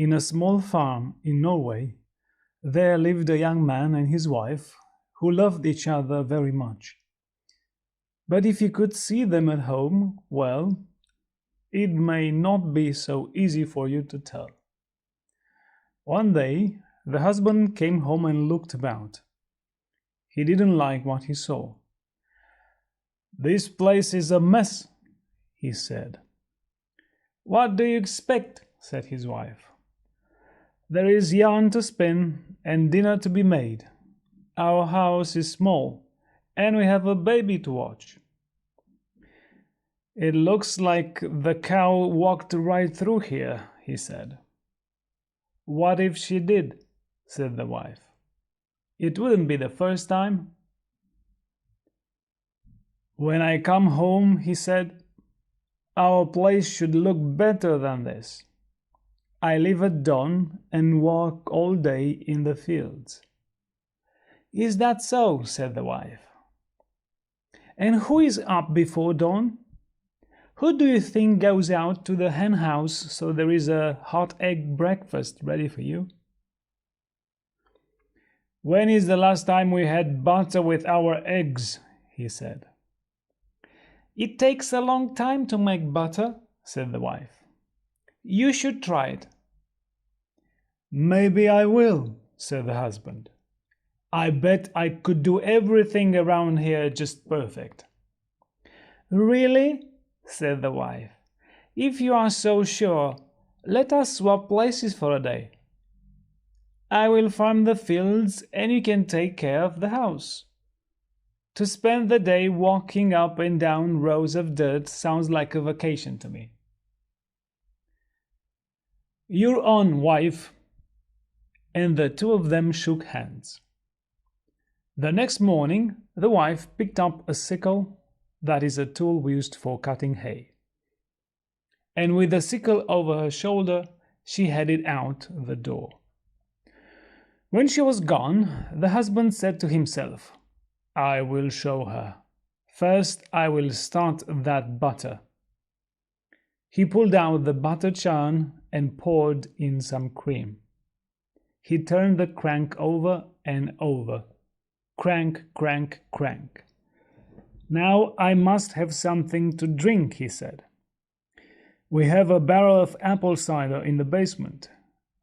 In a small farm in Norway, there lived a young man and his wife who loved each other very much. But if you could see them at home, well, it may not be so easy for you to tell. One day, the husband came home and looked about. He didn't like what he saw. "This place is a mess," he said. "What do you expect?" said his wife. "There is yarn to spin and dinner to be made. Our house is small, and we have a baby to watch." "It looks like the cow walked right through here," he said. "What if she did?" said the wife. "It wouldn't be the first time." "When I come home," he said, "our place should look better than this. I live at dawn and walk all day in the fields." "Is that so?" said the wife. "And who is up before dawn? Who do you think goes out to the hen house so there is a hot egg breakfast ready for you?" "When is the last time we had butter with our eggs?" he said. "It takes a long time to make butter," said the wife. "You should try it." "Maybe I will," said the husband. "I bet I could do everything around here just perfect." "Really?" said the wife. "If you are so sure, let us swap places for a day. I will farm the fields and you can take care of the house. To spend the day walking up and down rows of dirt sounds like a vacation to me." "You're on, wife." And the two of them shook hands. The next morning, the wife picked up a sickle, that is a tool used for cutting hay. And with the sickle over her shoulder, she headed out the door. When she was gone, the husband said to himself, "I will show her. First, I will start that butter." He pulled out the butter churn and poured in some cream. He turned the crank over and over. Crank, crank, crank. "Now I must have something to drink," he said. "We have a barrel of apple cider in the basement.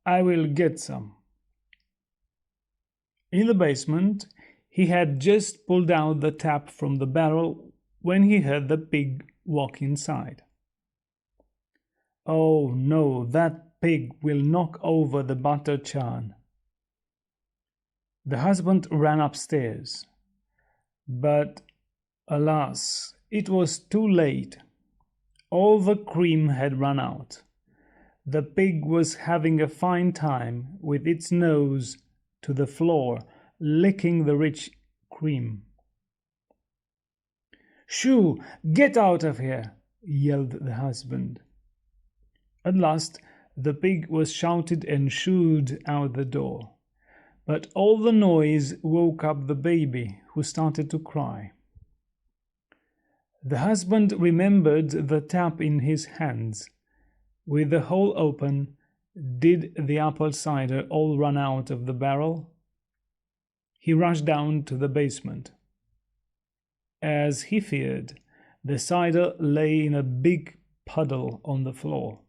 I will get some." In the basement, he had just pulled out the tap from the barrel when he heard the pig walk inside. Oh no, that pig will knock over the butter churn. The husband ran upstairs, but alas, it was too late. All the cream had run out. The pig was having a fine time with its nose to the floor, licking the rich cream. "Shoo! Get out of here!" yelled the husband. At last the pig was shouted and shooed out the door. But all the noise woke up the baby, who started to cry. The husband remembered the tap in his hands. With the hole open, did the apple cider all run out of the barrel? He rushed down to the basement. As he feared, the cider lay in a big puddle on the floor.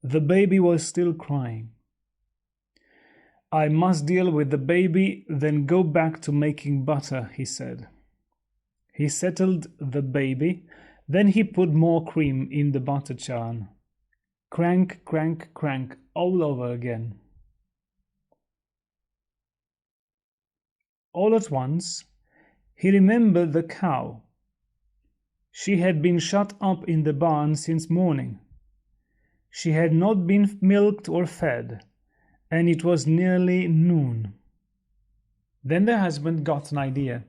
The baby was still crying. "I must deal with the baby, then go back to making butter," he said. He settled the baby, then he put more cream in the butter churn. Crank, crank, crank, all over again. All at once, he remembered the cow. She had been shut up in the barn since morning. She had not been milked or fed, and it was nearly noon. Then the husband got an idea.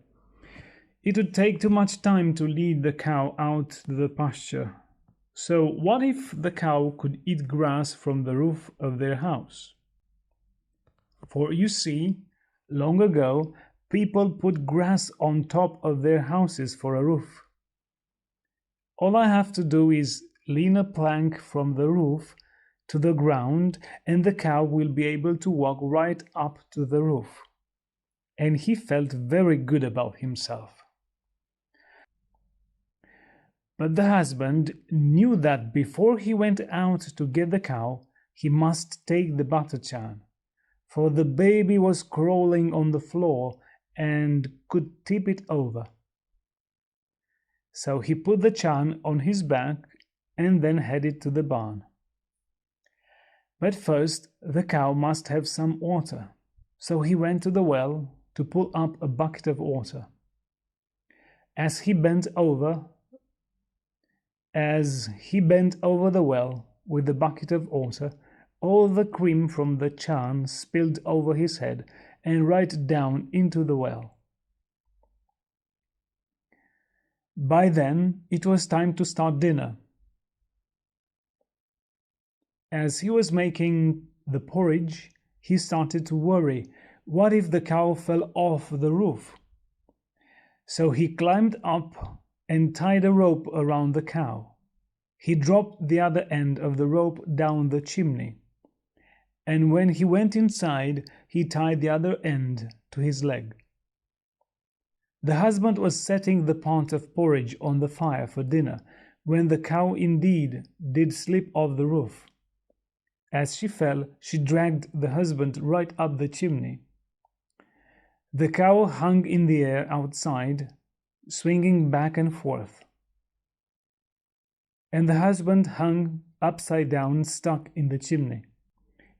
It would take too much time to lead the cow out to the pasture. So what if the cow could eat grass from the roof of their house? For you see, long ago, people put grass on top of their houses for a roof. All I have to do is lean a plank from the roof to the ground, and the cow will be able to walk right up to the roof. And he felt very good about himself. But the husband knew that before he went out to get the cow, he must take the butter churn, for the baby was crawling on the floor and could tip it over. So he put the churn on his back and then headed to the barn. But first the cow must have some water, so he went to the well to pull up a bucket of water. As he bent over the well with the bucket of water, all the cream from the churn spilled over his head and right down into the well. By then it was time to start dinner. As he was making the porridge, he started to worry. What if the cow fell off the roof? So he climbed up and tied a rope around the cow. He dropped the other end of the rope down the chimney, and when he went inside, he tied the other end to his leg. The husband was setting the pot of porridge on the fire for dinner when the cow indeed did slip off the roof. As she fell, she dragged the husband right up the chimney. The cow hung in the air outside, swinging back and forth, and the husband hung upside down, stuck in the chimney.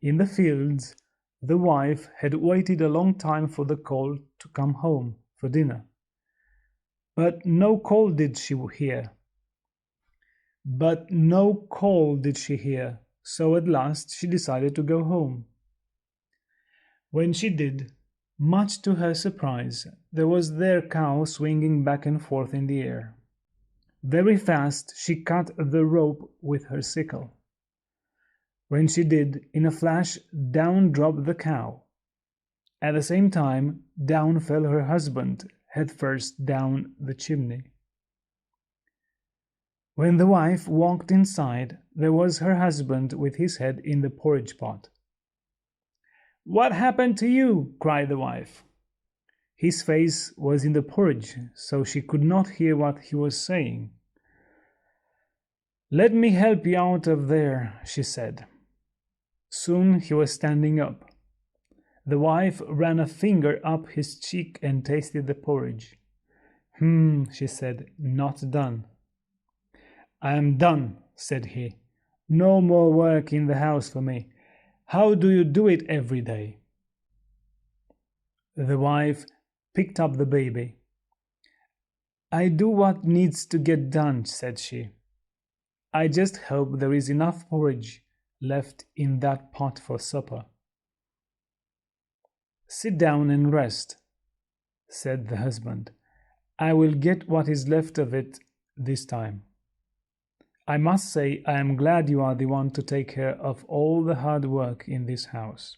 In the fields, the wife had waited a long time for the colt to come home for dinner, but no call did she hear. So at last she decided to go home. When she did, much to her surprise, there was their cow swinging back and forth in the air. Very fast she cut the rope with her sickle. When she did, in a flash, down dropped the cow. At the same time, down fell her husband, head first down the chimney. When the wife walked inside, there was her husband with his head in the porridge pot. "What happened to you?" cried the wife. His face was in the porridge, so she could not hear what he was saying. "Let me help you out of there," she said. Soon he was standing up. The wife ran a finger up his cheek and tasted the porridge. She said, "Not done." "I am done," said he. "No more work in the house for me. How do you do it every day?" The wife picked up the baby. "I do what needs to get done," said she. "I just hope there is enough porridge left in that pot for supper." "Sit down and rest," said the husband. "I will get what is left of it this time. I must say I am glad you are the one to take care of all the hard work in this house."